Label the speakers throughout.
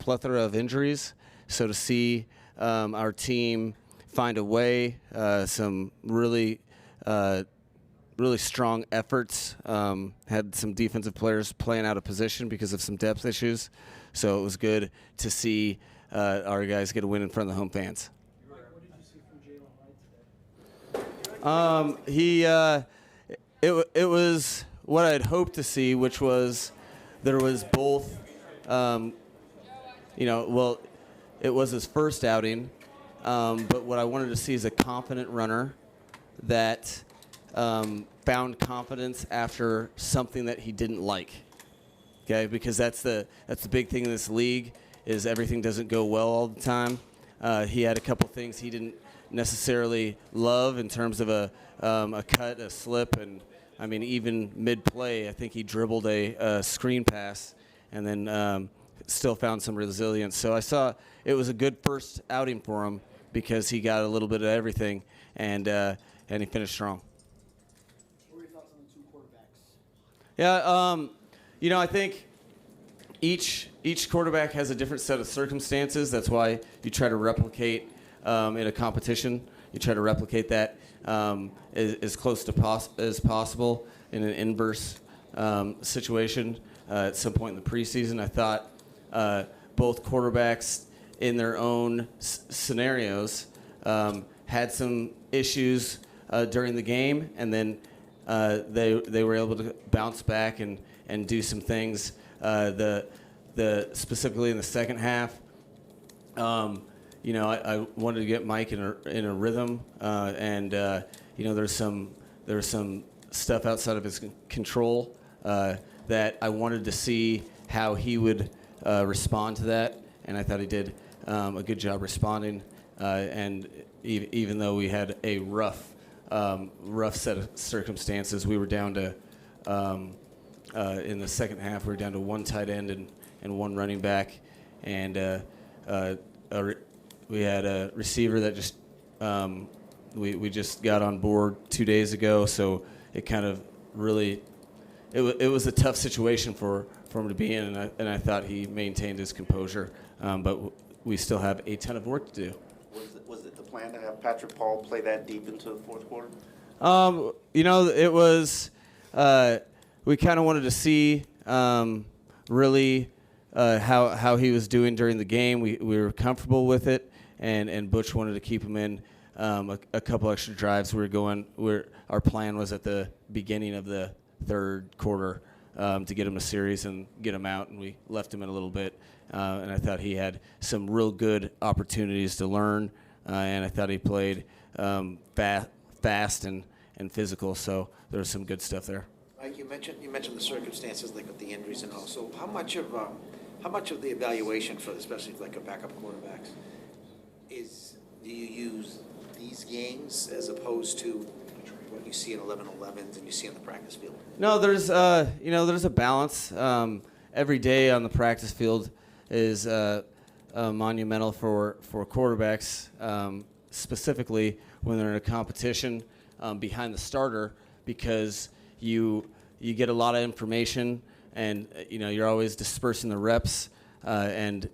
Speaker 1: plethora of injuries. So to see our team find a way, some really strong efforts, had some defensive players playing out of position because of some depth issues. So it was good to see our guys get a win in front of the home fans.
Speaker 2: What did you see from Jalen Wright today?
Speaker 1: It was what I'd hoped to see, which was there was both, it was his first outing, but what I wanted to see is a confident runner that found confidence after something that he didn't like. Okay, because that's the big thing in this league is everything doesn't go well all the time. He had a couple things he didn't necessarily love in terms of a cut, a slip, and I mean even mid-play, I think he dribbled a screen pass and then still found some resilience. So I saw it was a good first outing for him because he got a little bit of everything and he finished strong.
Speaker 2: What were your thoughts on the two quarterbacks?
Speaker 1: Yeah, I think each quarterback has a different set of circumstances. That's why you try to replicate in a competition. You try to replicate that as close to as possible in an inverse situation. At some point in the preseason, I thought both quarterbacks in their own scenarios had some issues during the game, and then they were able to bounce back and do some things. Specifically in the second half, I wanted to get Mike in a rhythm, and there was some stuff outside of his control that I wanted to see how he would respond to that, and I thought he did a good job responding. And even though we had a rough set of circumstances, we were down to in the second half, we were down to one tight end and one running back, and we had a receiver that just we just got on board 2 days ago, so it kind of really it was a tough situation for him to be in, and I thought he maintained his composure, but we still have a ton of work to do.
Speaker 3: Was it the plan to have Patrick Paul play that deep into the fourth quarter?
Speaker 1: It was we kind of wanted to see really how he was doing during the game. We were comfortable with it, and Butch wanted to keep him in a couple extra drives. Our plan was at the beginning of the third quarter to get him a series and get him out, and we left him in a little bit. And I thought he had some real good opportunities to learn, and I thought he played fast and physical. So there was some good stuff there.
Speaker 4: Mike, you mentioned the circumstances, like with the injuries and all. So how much of the evaluation for, especially like a backup quarterbacks, do you use these games as opposed to what you see in 11-11s and you see on the practice field?
Speaker 1: No, there's a balance. Every day on the practice field is monumental for quarterbacks, specifically when they're in a competition behind the starter, because you get a lot of information, and you're always dispersing the reps, and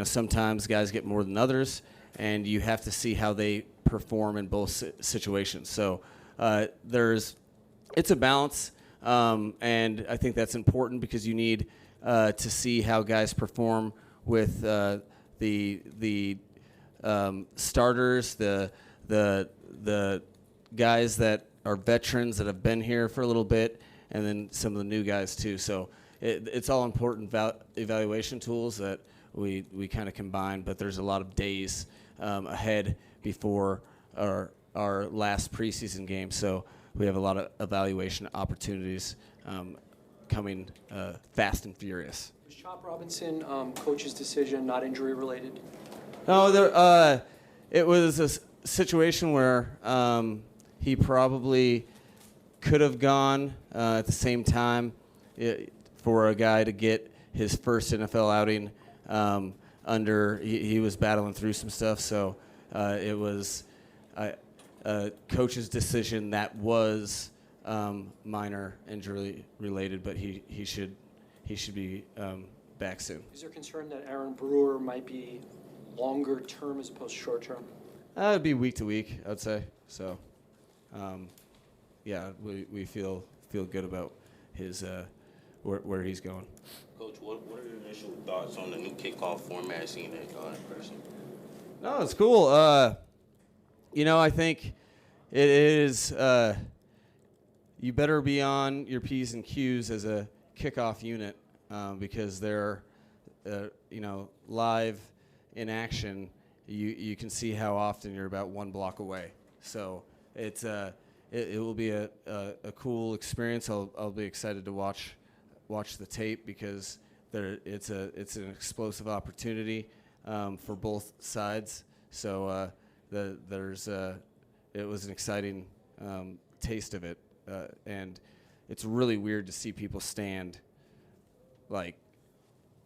Speaker 1: sometimes guys get more than others, and you have to see how they perform in both situations. So it's a balance, and I think that's important because you need to see how guys perform with the starters, the guys that are veterans that have been here for a little bit, and then some of the new guys too. So it's all important evaluation tools that we kind of combine, but there's a lot of days ahead before our last preseason game. So we have a lot of evaluation opportunities coming fast and furious.
Speaker 5: Was Chop Robinson coach's decision not injury related?
Speaker 1: No, it was a situation where he probably could have gone at the same time for a guy to get his first NFL outing he was battling through some stuff, so it was a coach's decision that was minor injury related, but he should be back soon.
Speaker 5: Is there concern that Aaron Brewer might be longer term as opposed to short term?
Speaker 1: It'd be week to week, I'd say. So, yeah, we feel good about his where he's going.
Speaker 6: Coach, what are your initial thoughts on the new kickoff format, seeing it in person?
Speaker 1: No, it's cool. I think it is. You better be on your P's and Q's as a kickoff unit because they're, live in action. You can see how often you're about one block away. So it will be a cool experience. I'll be excited to watch the tape because it's an explosive opportunity for both sides. So it was an exciting taste of it, and it's really weird to see people stand like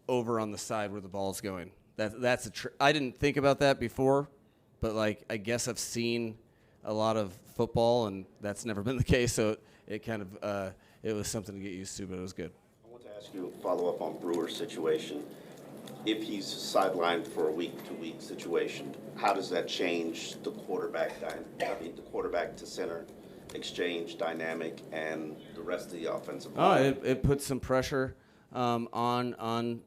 Speaker 1: over on the side where the ball's going. That's I didn't think about that before, but like I guess I've seen a lot of football, and that's never been the case. So it kind of it was something to get used to, but it was good.
Speaker 3: I want to ask you a follow-up on Brewer's situation. If he's sidelined for a week-to-week situation, how does that change the quarterback to center exchange dynamic and the rest of the offensive line?
Speaker 1: It puts some pressure on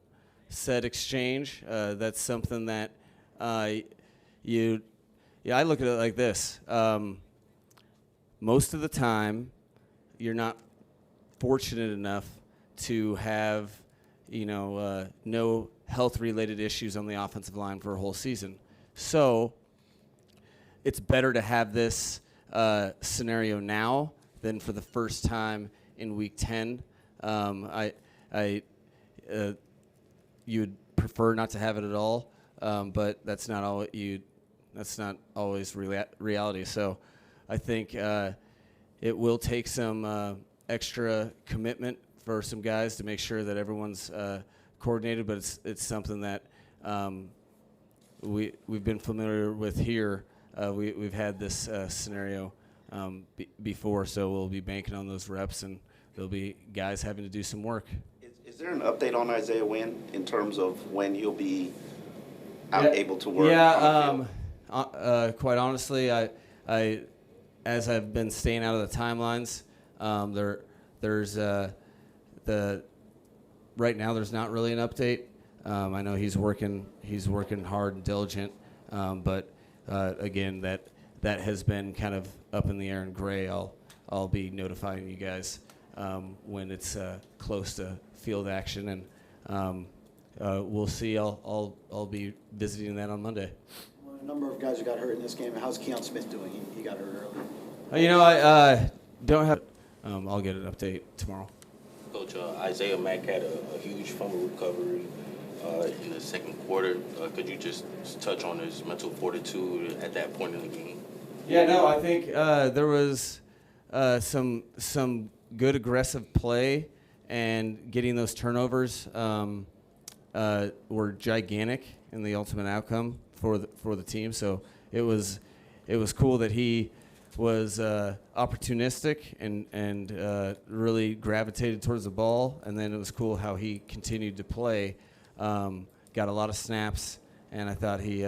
Speaker 1: said exchange. That's something that I look at it like this. Most of the time, you're not fortunate enough to have, no health-related issues on the offensive line for a whole season. So it's better to have this scenario now than for the first time in Week 10. You'd prefer not to have it at all, but that's not all that's not always reality. So I think it will take some extra commitment for some guys to make sure that everyone's coordinated, but it's something that we've been familiar with here. We've had this scenario before, so we'll be banking on those reps, and there'll be guys having to do some work.
Speaker 3: Is there an update on Isaiah Wynn in terms of when he'll be able to work?
Speaker 1: Yeah, quite honestly, I as I've been staying out of the timelines, there's right now there's not really an update. I know he's working hard and diligent, but again, that has been kind of up in the air and gray. I'll be notifying you guys when it's close to field action, and we'll see. I'll be visiting that on Monday.
Speaker 2: Well, a number of guys who got hurt in this game. How's Keon Smith doing? He got hurt earlier.
Speaker 1: I don't have. I'll get an update tomorrow.
Speaker 6: Coach, Isaiah Mack had a huge fumble recovery in the second quarter. Could you just touch on his mental fortitude at that point in the game?
Speaker 1: Yeah, no, I think there was some good aggressive play, and getting those turnovers were gigantic in the ultimate outcome for the team. So it was cool that he was opportunistic and really gravitated towards the ball, and then it was cool how he continued to play. Got a lot of snaps, and I thought he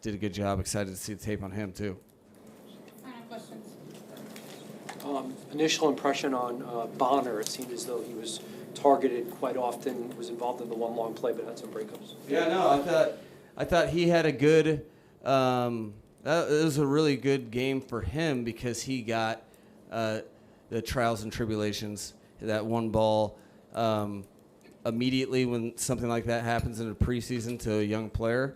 Speaker 1: did a good job. Excited to see the tape on him too.
Speaker 7: Final questions.
Speaker 5: Initial impression on Bonner, it seemed as though he was targeted quite often, was involved in the one long play, but had some breakups.
Speaker 1: Yeah, no, I thought he had a good. It was a really good game for him because he got the trials and tribulations. That one ball immediately when something like that happens in a preseason to a young player,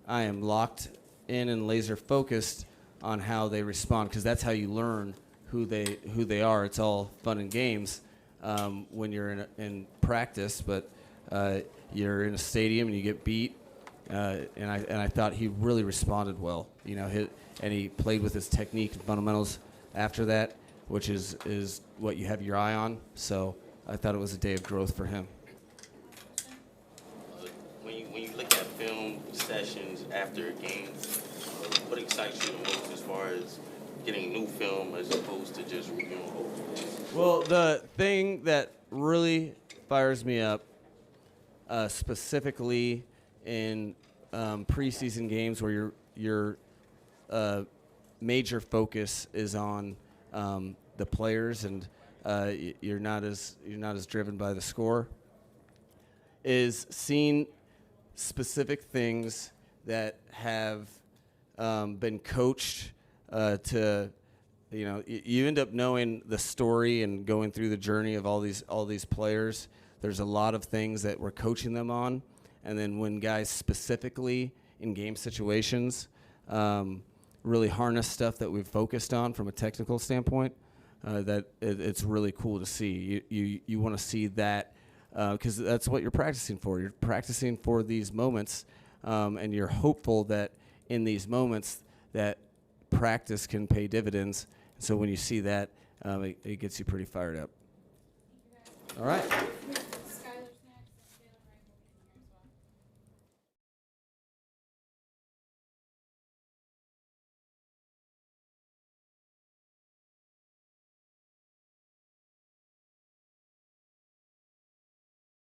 Speaker 1: I am locked in and laser focused on how they respond because that's how you learn who they are. It's all fun and games when you're in practice, but you're in a stadium and you get beat. And I thought he really responded well, and he played with his technique and fundamentals after that, which is what you have your eye on. So I thought it was a day of growth for him.
Speaker 6: When you look at film sessions after a game, what excites you the most as far as getting new film as opposed to just reviewing old?
Speaker 1: Well, the thing that really fires me up specifically in preseason games where your major focus is on the players and you're not as driven by the score, is seeing specific things that have been coached to, you end up knowing the story and going through the journey of all these players. There's a lot of things that we're coaching them on, and then when guys specifically in game situations really harness stuff that we've focused on from a technical standpoint, it's really cool to see. You want to see that because that's what you're practicing for. You're practicing for these moments, and you're hopeful that in these moments that practice can pay dividends. So when you see that, it gets you pretty fired up. All right.